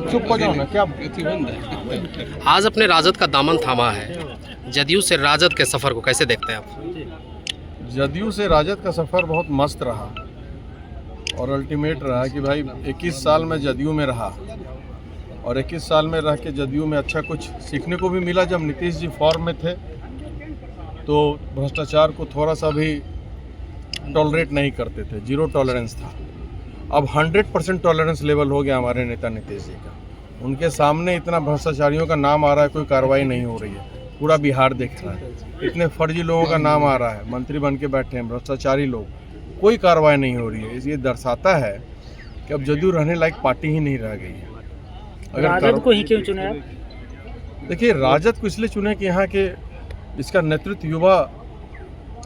चुप हो जाओ ना, क्या आज अपने राजद का दामन थामा है, जदयू से राजद के सफ़र को कैसे देखते हैं आप? जदयू से राजद का सफ़र बहुत मस्त रहा और अल्टीमेट रहा कि भाई 21 साल में जदयू में रहा और 21 साल में रह के जदयू में अच्छा कुछ सीखने को भी मिला। जब नीतीश जी फॉर्म में थे तो भ्रष्टाचार को थोड़ा सा भी टॉलरेट नहीं करते थे, जीरो टॉलरेंस था। अब 100% टॉलरेंस लेवल हो गया हमारे नेता नीतीश जी का। उनके सामने इतना भ्रष्टाचारियों का नाम आ रहा है, कोई कार्रवाई नहीं हो रही है, पूरा बिहार देख रहा है। इतने फर्जी लोगों का नाम आ रहा है, मंत्री बन के बैठे हैं भ्रष्टाचारी लोग, कोई कार्रवाई नहीं हो रही है। ये दर्शाता है कि अब जदयू रहने लायक पार्टी ही नहीं रह गई है। अगर राजद को ही क्यों चुना? देखिए, राजद को इसलिए चुने कि यहाँ के इसका नेतृत्व युवा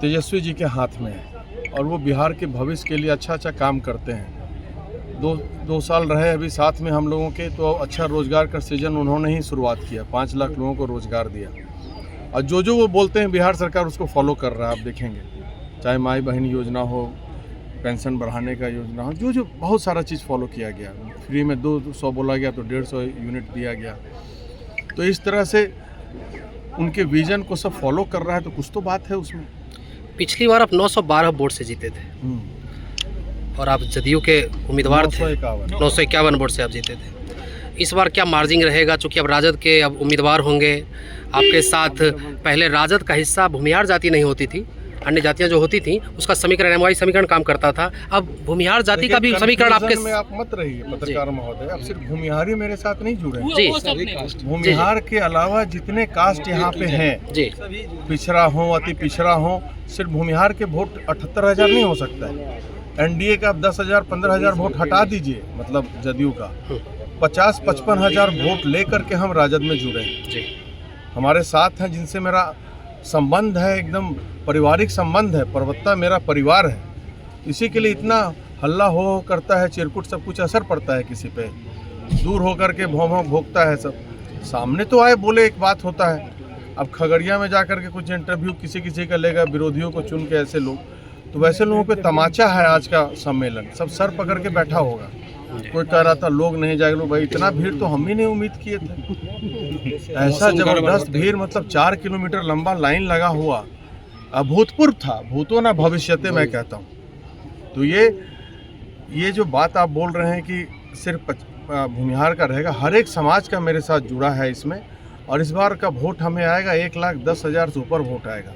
तेजस्वी जी के हाथ में है और वो बिहार के भविष्य के लिए अच्छा काम करते हैं। दो साल रहे अभी साथ में हम लोगों के, तो अच्छा रोजगार का सृजन उन्होंने ही शुरुआत किया, 5 लाख लोगों को रोजगार दिया और जो वो बोलते हैं बिहार सरकार उसको फॉलो कर रहा है। आप देखेंगे, चाहे माई बहन योजना हो, पेंशन बढ़ाने का योजना हो, जो बहुत सारा चीज़ फॉलो किया गया। फ्री में 200 बोला गया तो 150 यूनिट दिया गया। तो इस तरह से उनके विजन को सब फॉलो कर रहा है, तो कुछ तो बात है उसमें। पिछली बार आप 912 वोट से जीते थे और आप जदयू के उम्मीदवार थे, 951 वोट से आप जीते थे। इस बार क्या मार्जिन रहेगा? चूँकि अब राजद के अब उम्मीदवार होंगे आपके साथ। पहले राजद का हिस्सा भूमिहार जाति नहीं होती थी, अन्य जातियां जो होती थी उसका समीकरण एमवाई समीकरण काम करता था। अब भूमिहार जाति का भी समीकरण आपके में आप मत रहिए पत्रकार महोदय। अब सिर्फ भूमिहार ही मेरे साथ नहीं जुड़े जी, भूमिहार के अलावा जितने कास्ट यहाँ पे हैं जी, पिछड़ा हो, अति पिछड़ा हो, सिर्फ भूमिहार के वोट 78,000 नहीं हो सकता है। एनडीए का 10,000 15,000 वोट हटा दीजिए, मतलब जदयू का 50-55 हज़ार वोट लेकर के हम राजद में जुड़े हैं। हमारे साथ हैं जिनसे मेरा संबंध है, एकदम पारिवारिक संबंध है। पर्वता मेरा परिवार है, इसी के लिए इतना हल्ला हो करता है, चिरकुट सब कुछ असर पड़ता है किसी पे, दूर होकर के भौं भोगता है सब। सामने तो आए बोले एक बात होता है। अब खगड़िया में जाकर के कुछ इंटरव्यू किसी का लेगा, विरोधियों को चुन के ऐसे लोग, तो वैसे लोगों पे तमाचा है आज का सम्मेलन। सब सर पकड़ के बैठा होगा। कोई कह रहा था लोग नहीं जाएंगे, भाई इतना भीड़ तो हम ही नहीं उम्मीद किए थे। ऐसा जबरदस्त भीड़, मतलब 4 किलोमीटर लंबा लाइन लगा हुआ, अभूतपूर्व था। भूतो ना भविष्यते मैं कहता हूँ। तो ये जो बात आप बोल रहे हैं कि सिर्फ भूमिहार का रहेगा, हर एक समाज का मेरे साथ जुड़ा है इसमें। और इस बार का वोट हमें आएगा 1,10,000 से ऊपर वोट आएगा।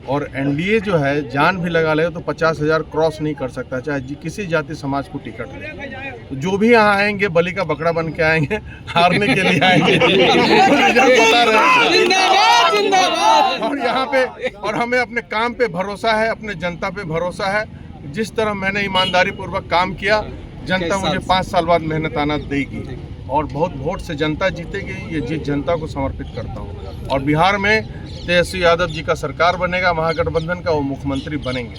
और एनडीए जो है जान भी लगा लेगा तो 50,000 क्रॉस नहीं कर सकता, चाहे किसी जाति समाज को टिकट दे। तो जो भी यहाँ आएंगे बलि का बकरा बन के आएंगे, हारने के लिए आएंगे। पता रहेगा। और यहाँ पे और हमें अपने काम पे भरोसा है, अपने जनता पे भरोसा है। जिस तरह मैंने ईमानदारी पूर्वक काम किया, जनता मुझे 5 साल बाद मेहनताना देगी और बहुत वोट से जनता जीतेगी। ये जीत जनता को समर्पित करता हूँ। और बिहार में तेजस्वी यादव जी का सरकार बनेगा, महागठबंधन का, वो मुख्यमंत्री बनेंगे।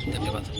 धन्यवाद।